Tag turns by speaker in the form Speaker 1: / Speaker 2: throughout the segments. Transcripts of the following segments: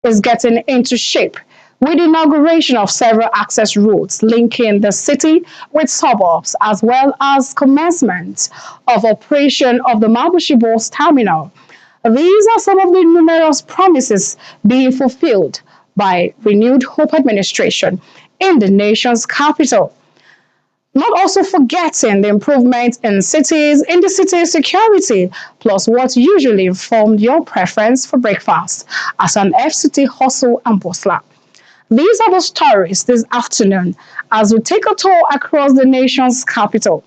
Speaker 1: is getting into shape with the inauguration of several access routes linking the city with suburbs, as well as commencement of operation of the Mabushi Bus Terminal. These are some of the numerous promises being fulfilled by renewed Hope administration in the nation's capital. Not also forgetting the improvement in the city's security, plus what usually informed your preference for breakfast as an FCT hustle and bustler. These are the stories this afternoon as we take a tour across the nation's capital.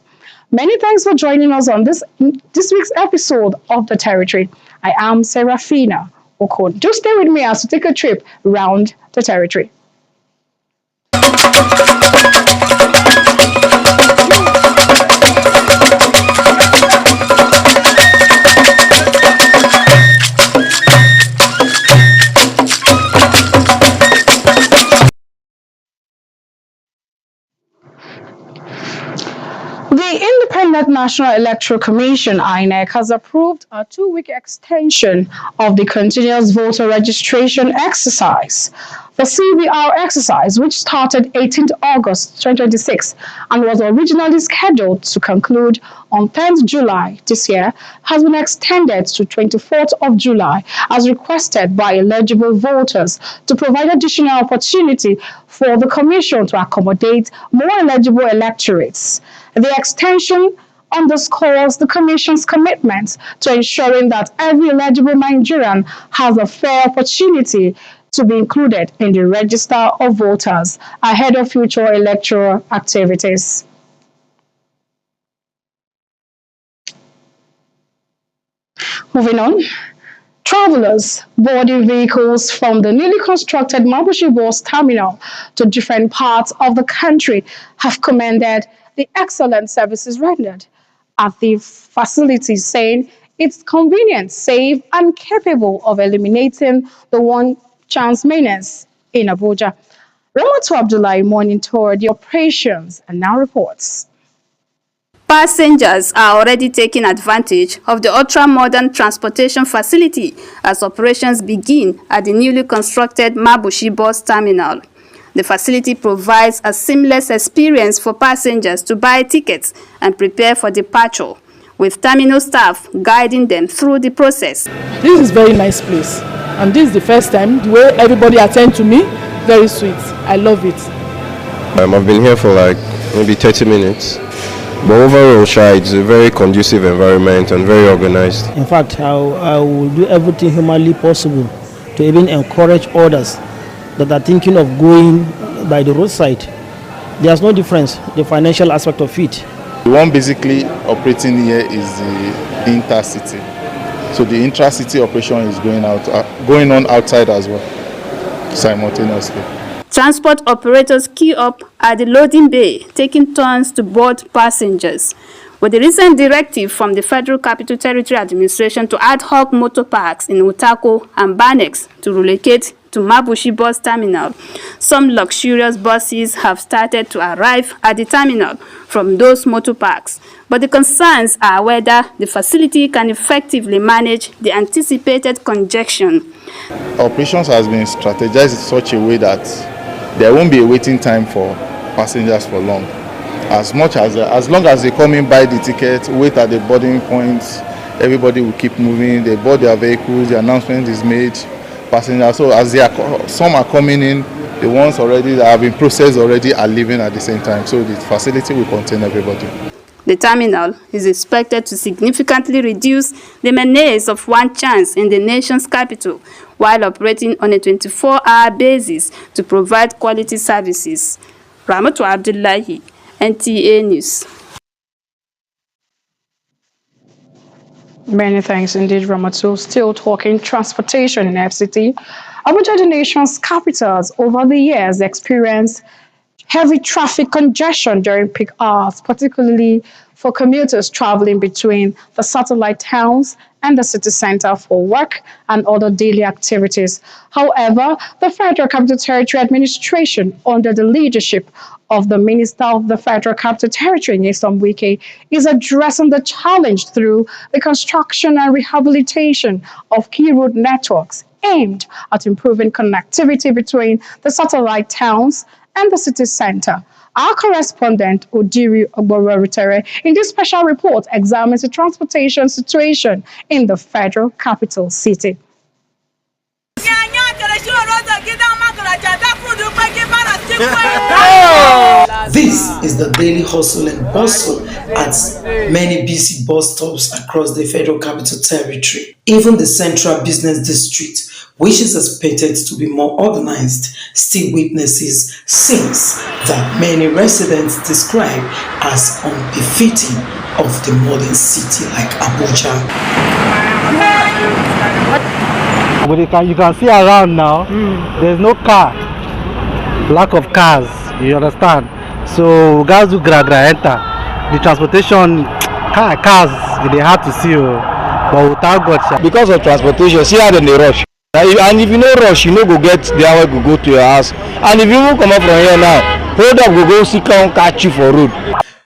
Speaker 1: Many thanks for joining us on this week's episode of The Territory. I am Serafina Okon. Just stay with me as we take a trip around the territory. The Independent National Electoral Commission (INEC) has approved a 2-week extension of the continuous voter registration exercise. The CVR exercise, which started 18th August 2026 and was originally scheduled to conclude on 10th July this year, has been extended to 24th of July as requested by eligible voters to provide additional opportunity for the Commission to accommodate more eligible electorates. The extension underscores the Commission's commitment to ensuring that every eligible Nigerian has a fair opportunity to be included in the register of voters ahead of future electoral activities. Moving on, travelers boarding vehicles from the newly constructed Mabushi Bus Terminal to different parts of the country have commended the excellent services rendered at the facility, saying it's convenient, safe, and capable of eliminating the one-chance menace in Abuja. Ramatu Abdullahi monitored the operations and now reports.
Speaker 2: Passengers are already taking advantage of the ultra-modern transportation facility as operations begin at the newly constructed Mabushi Bus Terminal. The facility provides a seamless experience for passengers to buy tickets and prepare for departure, with terminal staff guiding them through the process.
Speaker 3: This is a very nice place, and this is the first time. The way everybody attend to me, very sweet. I love it.
Speaker 4: I've been here for like maybe 30 minutes. But overall, it's a very conducive environment and very organized.
Speaker 5: In fact, I will do everything humanly possible to even encourage others that are thinking of going by the roadside. There's no difference, the financial aspect of it.
Speaker 6: The one basically operating here is the intercity. So the intracity operation is going on outside as well, simultaneously.
Speaker 2: Transport operators queue up at the loading bay, taking turns to board passengers. With the recent directive from the Federal Capital Territory Administration to ad hoc motor parks in Utako and Banex to relocate to Mabushi Bus Terminal, some luxurious buses have started to arrive at the terminal from those motor parks. But the concerns are whether the facility can effectively manage the anticipated congestion.
Speaker 6: Operations has been strategized in such a way that there won't be a waiting time for passengers for long. As long as they come in, buy the ticket, wait at the boarding points, everybody will keep moving. They board their vehicles, the announcement is made, passengers. So as some are coming in, the ones already that have been processed already are leaving at the same time. So the facility will contain everybody.
Speaker 2: The terminal is expected to significantly reduce the menace of one chance in the nation's capital, while operating on a 24-hour basis to provide quality services. Ramatu Abdullahi, NTA News.
Speaker 1: Many thanks indeed, Ramatu. Still talking transportation in FCT. Abuja, the nation's capital, has over the years experienced heavy traffic congestion during peak hours, particularly for commuters traveling between the satellite towns and the city center for work and other daily activities. However, the Federal Capital Territory Administration, under the leadership of the Minister of the Federal Capital Territory, Nyesom Wike, is addressing the challenge through the construction and rehabilitation of key road networks aimed at improving connectivity between the satellite towns and the city center. Our correspondent Odiri Ogbororutere in this special report examines the transportation situation in the federal capital city.
Speaker 7: This is the daily hustle and bustle at many busy bus stops across the Federal Capital Territory. Even the Central Business District, which is expected to be more organized, still witnesses scenes that many residents describe as unbefitting of the modern city like Abuja.
Speaker 8: You can see around now, there's no car, lack of cars, you understand? So guys who enter, the transportation, cars, they hard to see, but without God.
Speaker 9: Because of transportation, see how they rush. And if you no rush, you no go get there where you go to your house. And if you won't come up from here now, hold up, go see come catch you for road.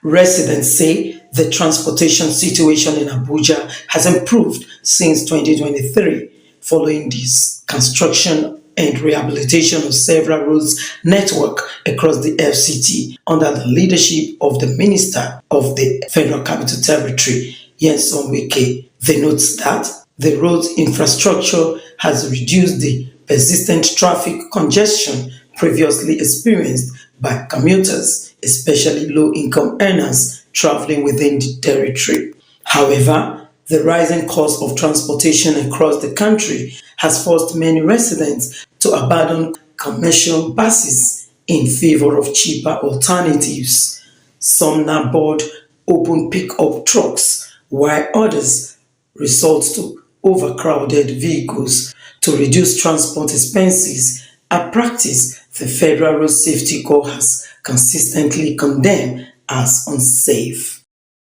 Speaker 7: Residents say the transportation situation in Abuja has improved since 2023 following this construction and rehabilitation of several roads network across the FCT under the leadership of the Minister of the Federal Capital Territory, Nyesom Wike. They note that the road infrastructure has reduced the persistent traffic congestion previously experienced by commuters, especially low-income earners traveling within the territory. However, the rising cost of transportation across the country has forced many residents to abandon commercial buses in favor of cheaper alternatives. Some now board open pickup trucks, while others resort to overcrowded vehicles. To reduce transport expenses, a practice the Federal Road Safety Corps has consistently condemned as unsafe.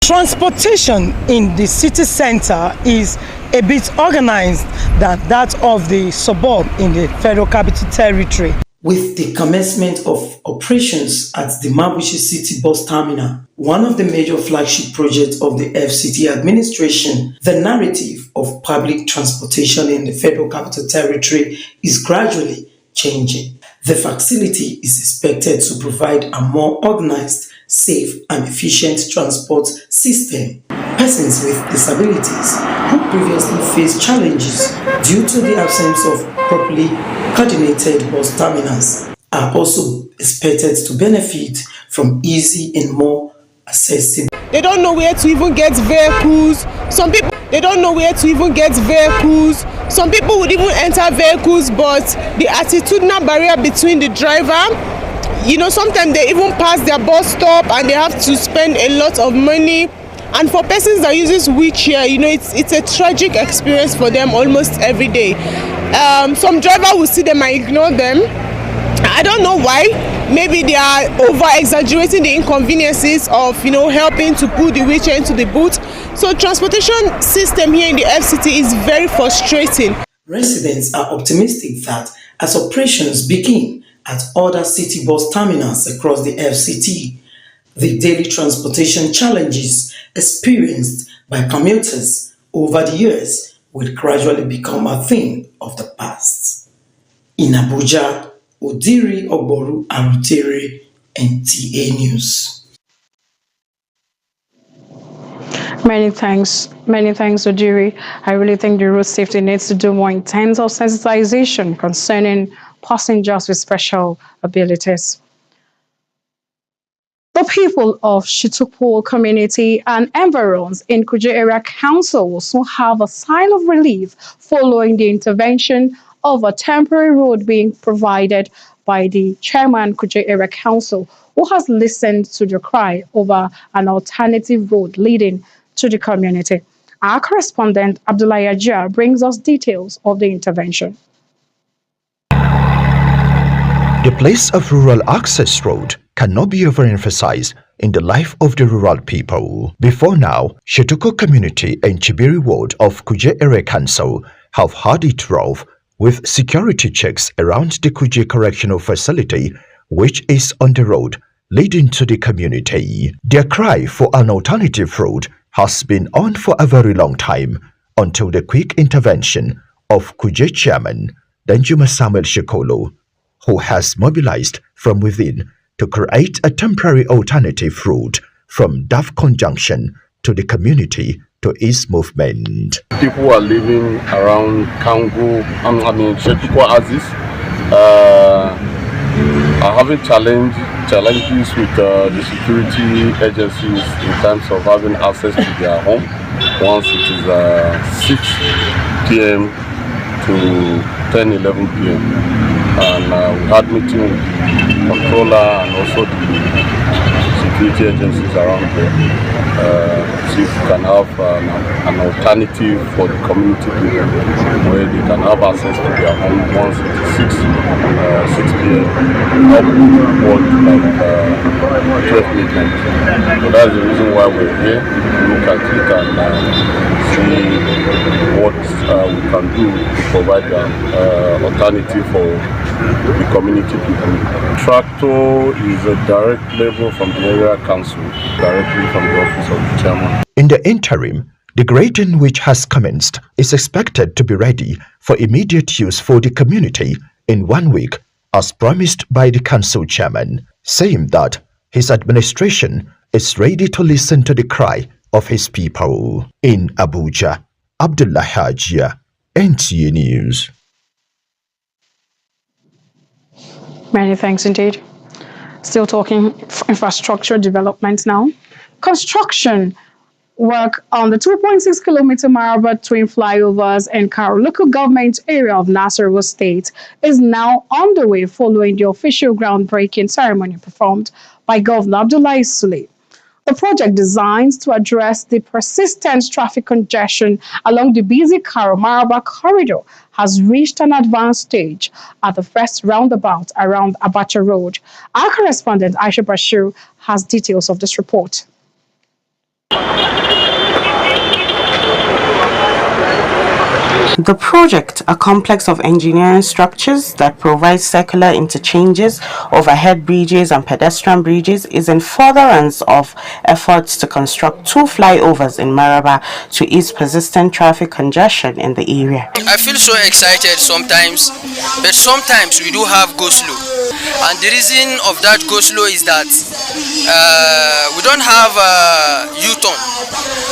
Speaker 10: Transportation in the city center is a bit organized than that of the suburb in the Federal Capital Territory.
Speaker 7: With the commencement of operations at the Mabushi City Bus Terminal, one of the major flagship projects of the FCT administration, the narrative of public transportation in the Federal Capital Territory is gradually changing. The facility is expected to provide a more organized, safe and efficient transport system. Persons with disabilities who previously faced challenges due to the absence of properly coordinated bus terminals are also expected to benefit from easy and more accessible.
Speaker 11: They don't know where to even get vehicles. Some people would even enter vehicles, but the attitudinal barrier between the driver, sometimes they even pass their bus stop and they have to spend a lot of money. And for persons that uses wheelchair, it's a tragic experience for them almost every day. Some driver will see them and ignore them. I don't know why. Maybe they are over-exaggerating the inconveniences of, helping to put the wheelchair into the boot. So transportation system here in the FCT is very frustrating.
Speaker 7: Residents are optimistic that as operations begin at other city bus terminals across the FCT, the daily transportation challenges experienced by commuters over the years will gradually become a thing of the past. In Abuja, Odiri Ogbororutere, NTA News.
Speaker 1: Many thanks, Odiri. I really think the road safety needs to do more in terms of sensitization concerning passengers with special abilities. The people of Shitukul community and environs in Kuje Area Council will soon have a sigh of relief following the intervention of a temporary road being provided by the chairman Kuje Area Council, who has listened to the cry over an alternative road leading to the community. Our correspondent Abdullah Ajia brings us details of the intervention.
Speaker 12: The place of rural access road cannot be overemphasized in the life of the rural people. Before now, Shetuko community and Chibiri ward of Kuje Area Council have had it rough with security checks around the Kuje Correctional Facility, which is on the road leading to the community. Their cry for an alternative road has been on for a very long time until the quick intervention of Kuje chairman Danjuma Samuel Shekolo, who has mobilized from within to create a temporary alternative route from Daf Conjunction to the community to its movement.
Speaker 13: People are living around Kango, Shekiko Aziz, are having challenges with the security agencies in terms of having access to their home once it is 6 p.m. to 10-11 p.m. And we had meeting with the controller and also the security agencies around here. See if we can have an alternative for the community people where they can have access to their home once it is 6 p.m. upward like 12 midnight. So that's the reason why we're here, to look at it and see what we can do to provide an alternative for the community people. Tractor is a direct label from the area council, directly from the office of the chairman.
Speaker 12: In the interim, the grading which has commenced is expected to be ready for immediate use for the community in 1 week, as promised by the council chairman, saying that his administration is ready to listen to the cry of his people. In Abuja, Abdullah Hajia, NTA News.
Speaker 1: Many thanks indeed. Still talking infrastructure development now. Construction work on the 2.6 kilometer Maraba twin flyovers in Karo local government area of Nasarawa State is now underway following the official groundbreaking ceremony performed by Governor Abdullahi Sule. The project designed to address the persistent traffic congestion along the busy Karo-Maraba corridor has reached an advanced stage at the first roundabout around Abuja Road. Our correspondent Aisha Bashir has details of this report.
Speaker 14: The project, a complex of engineering structures that provides circular interchanges, overhead bridges and pedestrian bridges, is in furtherance of efforts to construct 2 flyovers in Maraba to ease persistent traffic congestion in the area.
Speaker 15: I feel so excited sometimes, but sometimes we do have go-slow. And the reason of that go-slow is that we don't have a U-turn.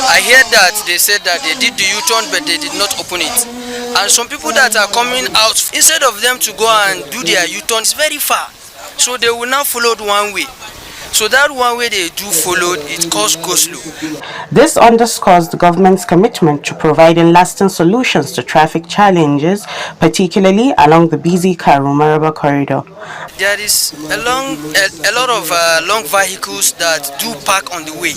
Speaker 15: I heard that they said that they did the U-turn but they did not open it. And some people that are coming out, instead of them to go and do their U-turn, it's very far. So they will now follow one way. So that one way they do follow, it causes go-slow.
Speaker 14: This underscores the government's commitment to providing lasting solutions to traffic challenges, particularly along the busy Karo-Maraba corridor.
Speaker 15: There is a lot of long vehicles that do park on the way,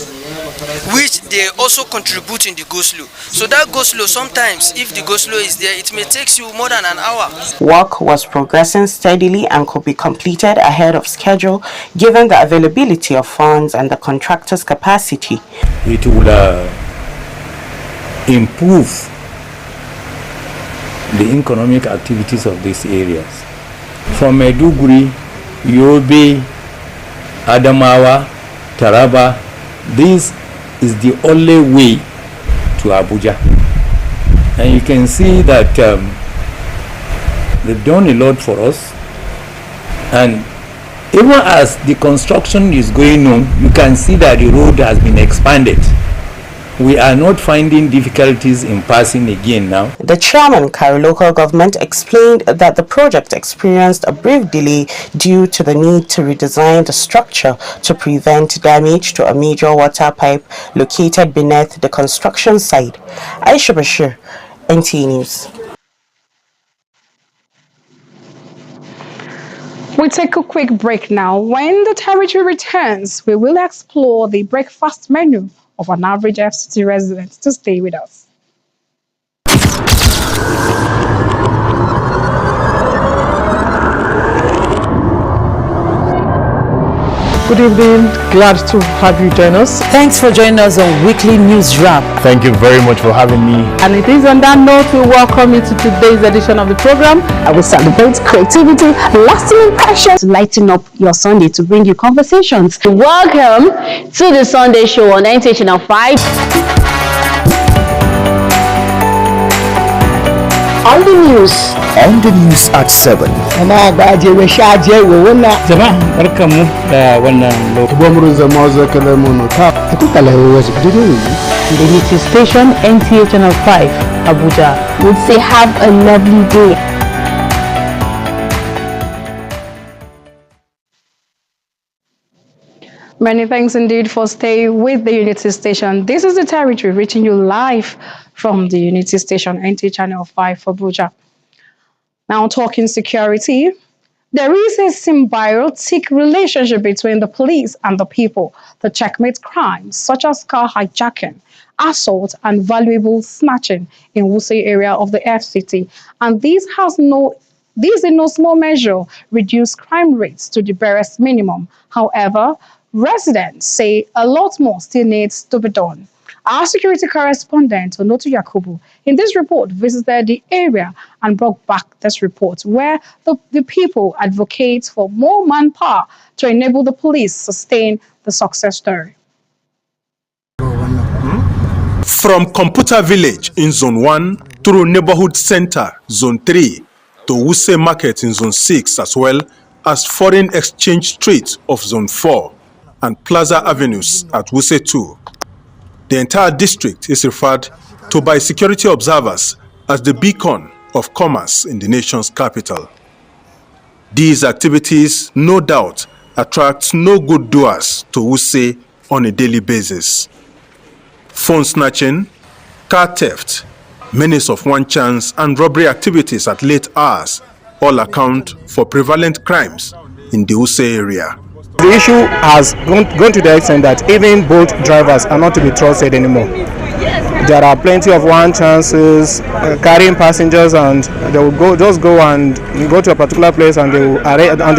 Speaker 15: which they also contribute in the go-slow. So that go-slow, sometimes if the go-slow is there, it may take you more than an hour.
Speaker 14: Work was progressing steadily and could be completed ahead of schedule, given the availability of funds and the contractor's capacity.
Speaker 16: It will improve the economic activities of these areas. From Maiduguri, Yobe, Adamawa, Taraba, this is the only way to Abuja. And you can see that they've done a lot for us. And even as the construction is going on, you can see that the road has been expanded. We are not finding difficulties in passing again now.
Speaker 14: The chairman, Karo local government, explained that the project experienced a brief delay due to the need to redesign the structure to prevent damage to a major water pipe located beneath the construction site. Aisha Bashir, NTA News.
Speaker 1: We'll take a quick break now. When the territory returns, we will explore the breakfast menu of an average FCT resident. To stay with us.
Speaker 3: Good evening, glad to have you join us.
Speaker 17: Thanks for joining us on Weekly News Wrap.
Speaker 9: Thank you very much for having me.
Speaker 3: And it is on that note we welcome you to today's edition of the program.
Speaker 1: I will celebrate creativity, lasting impressions, to lighten up your Sunday, to bring you conversations.
Speaker 18: Welcome to the Sunday Show on NTA Channel 5. On the news.
Speaker 12: On the news at 7.
Speaker 19: Jama'a barkamu da wannan lokacin.
Speaker 17: The Unity Station, NTA Channel 5, Abuja.
Speaker 18: Would say have a lovely day.
Speaker 1: Many thanks indeed for staying with the Unity Station. This is the territory reaching you live from the Unity Station, NT Channel 5 for Abuja. Now talking security, there is a symbiotic relationship between the police and the people to checkmate crimes such as car hijacking, assault and valuable snatching in Wuse area of the FCT. And these in no small measure reduce crime rates to the barest minimum. However, residents say a lot more still needs to be done. Our security correspondent, Onotu Yakubu, in this report visited the area and brought back this report where the people advocate for more manpower to enable the police sustain the success story.
Speaker 20: From Computer Village in Zone 1 through Neighborhood Center, Zone 3, to Wuse Market in Zone 6, as well as Foreign Exchange Street of Zone 4 and Plaza Avenues at Wuse 2. The entire district is referred to by security observers as the beacon of commerce in the nation's capital. These activities, no doubt, attract no good doers to Wuse on a daily basis. Phone snatching, car theft, menace of one chance, and robbery activities at late hours all account for prevalent crimes in the Wuse area.
Speaker 21: The issue has gone to the extent that even boat drivers are not to be trusted anymore. There are plenty of one chances carrying passengers, and they will go to a particular place and they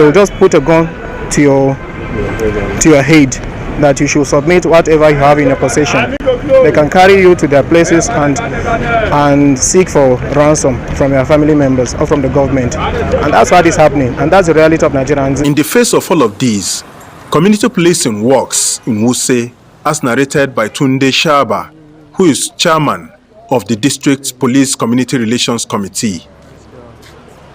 Speaker 21: will just put a gun to your head that you should submit whatever you have in your possession. They can carry you to their places and seek for ransom from your family members or from the government. And that's what is happening, and that's the reality of Nigerians.
Speaker 20: In the face of all of these, community policing works in Wuse, as narrated by Tunde Shaba, who is chairman of the District Police Community Relations Committee.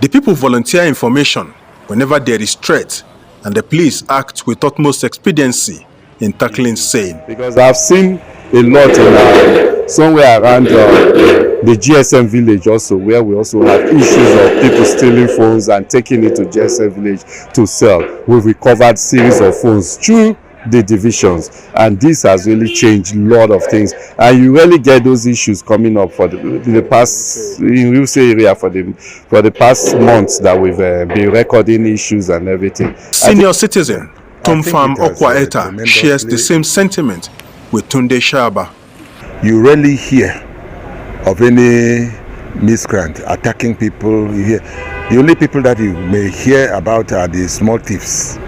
Speaker 20: The people volunteer information whenever there is threat, and the police act with utmost expediency in tackling same.
Speaker 22: Because I've seen a lot in somewhere around the GSM village also, where we also have issues of people stealing phones and taking it to GSM village to sell. We've recovered series of phones through the divisions, and this has really changed a lot of things, and you really get those issues coming up for the past in Wuse area for the past months that we've been recording issues and everything.
Speaker 20: Senior citizen Tomfam Okwaeta shares the same sentiment with Tunde Shaba.
Speaker 23: You rarely hear of any miscreant attacking people. The only people that you may hear about are the small thieves.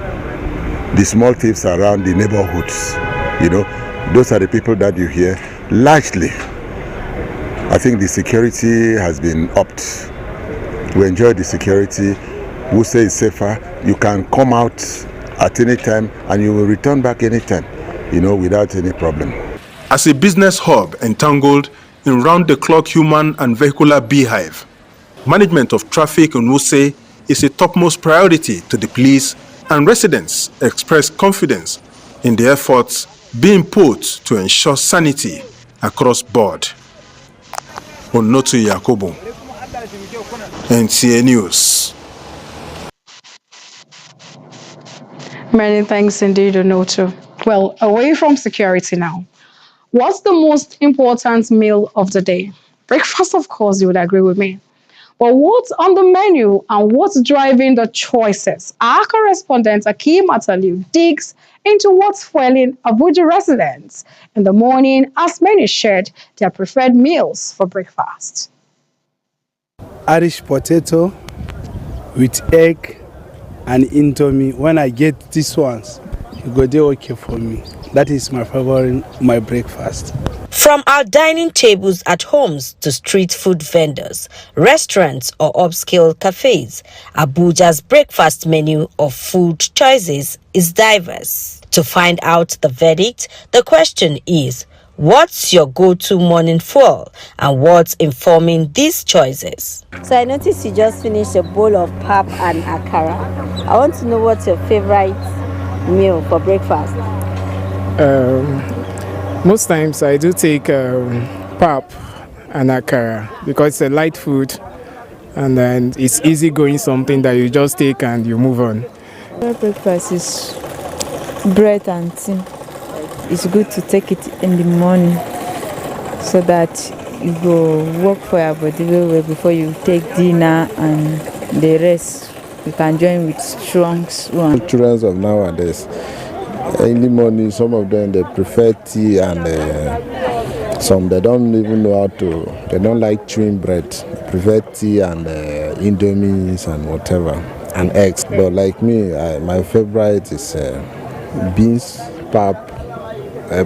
Speaker 23: The small thieves around the neighborhoods. Those are the people that you hear. Largely, I think the security has been upped. We enjoy the security. Wuse is safer. You can come out at any time and you will return back anytime, without any problem.
Speaker 20: As a business hub entangled in round-the-clock human and vehicular beehive, management of traffic in Wuse is a topmost priority to the police, and residents express confidence in the efforts being put to ensure sanity across board. Onotu Yakubu, NTA News.
Speaker 1: Many thanks indeed, Onotu. Well, away from security now. What's the most important meal of the day? Breakfast, of course, you would agree with me. But what's on the menu and what's driving the choices? Our correspondent, Akeem Ataliu, digs into what's fueling Abuja residents in the morning as many shared their preferred meals for breakfast.
Speaker 24: Irish potato with egg and indomie. When I get these ones, it go dey okay for me. That is my favorite, my breakfast.
Speaker 25: From our dining tables at homes to street food vendors, restaurants or upscale cafes, Abuja's breakfast menu of food choices is diverse. To find out the verdict, the question is, What's your go-to morning fuel and what's informing these choices?
Speaker 2: So I noticed you just finished a bowl of pap and akara. I want to know what's your favorite meal for breakfast.
Speaker 4: Most times I do take pap and akara because it's a light food and then it's easy going, something that you just take and you move on.
Speaker 5: Breakfast is bread and tea. It's good to take it in the morning so that you go work for your body well before you take dinner, and the rest you can join with strong one.
Speaker 6: Children of nowadays, in the morning, some of them they prefer tea, and some they don't even know how to. They don't like chewing bread. They prefer tea and indomies and whatever, and eggs. But like me, my favorite is beans, pap,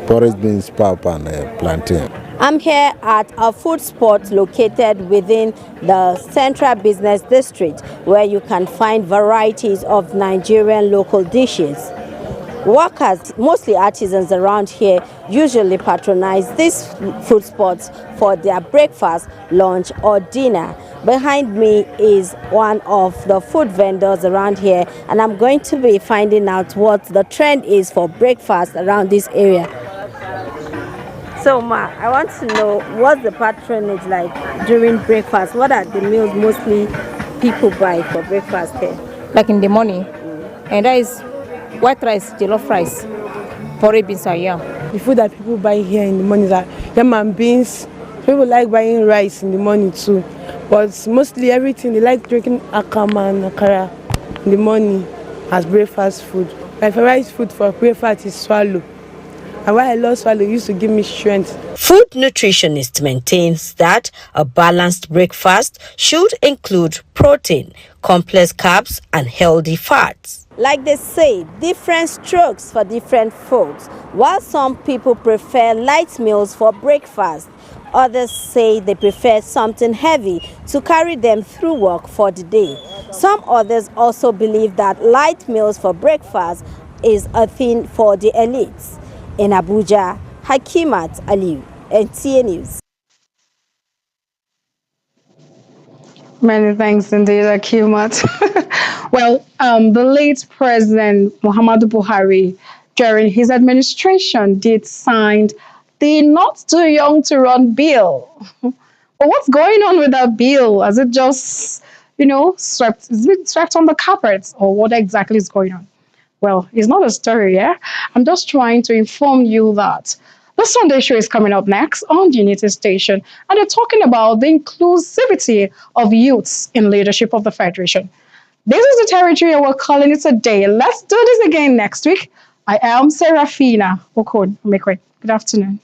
Speaker 6: porridge beans, pap, and plantain.
Speaker 2: I'm here at a food spot located within the Central Business District, where you can find varieties of Nigerian local dishes. Workers, mostly artisans around here, usually patronize these food spots for their breakfast, lunch or dinner. Behind me is one of the food vendors around here, and I'm going to be finding out what the trend is for breakfast around this area. So Ma, I want to know, what's the patronage like during breakfast? What are the meals mostly people buy for breakfast here?
Speaker 8: Like in the morning, and that is white rice, jollof rice, porridge beans and yam.
Speaker 11: The food that people buy here in the morning are yam and beans. People like buying rice in the morning too, but mostly everything they like drinking akama and akara in the morning as breakfast food. My favorite food for breakfast is swallow. And why I love swallow, it used to give me strength.
Speaker 25: Food nutritionist maintains that a balanced breakfast should include protein, complex carbs, and healthy fats.
Speaker 2: Like they say, different strokes for different folks. While some people prefer light meals for breakfast, others say they prefer something heavy to carry them through work for the day. Some others also believe that light meals for breakfast is a thing for the elites. In Abuja, Hakimat Aliu, NTA News.
Speaker 1: Many thanks indeed, Hakimat. Well, the late President Muhammadu Buhari, during his administration, did sign the Not Too Young to Run bill. But what's going on with that bill? Has it just, swept on the carpet, or what exactly is going on? Well, it's not a story, yeah? I'm just trying to inform you that the Sunday show is coming up next on the Unity Station, and they're talking about the inclusivity of youths in leadership of the Federation. This is the territory, and we're calling it a day. Let's do this again next week. I am Serafina Okon Mekwe. Good afternoon.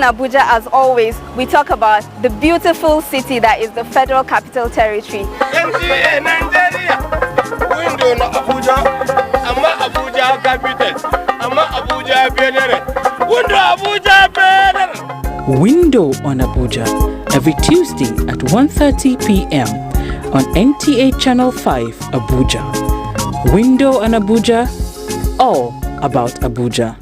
Speaker 7: Abuja, as always, we talk about the beautiful city that is the Federal Capital Territory.
Speaker 10: Window na Abuja, ama Abuja capital, ama Abuja benere. Window Abuja benere.
Speaker 13: Window on Abuja, every Tuesday at 1:30 p.m. on NTA Channel 5, Abuja. Window on Abuja, all about Abuja.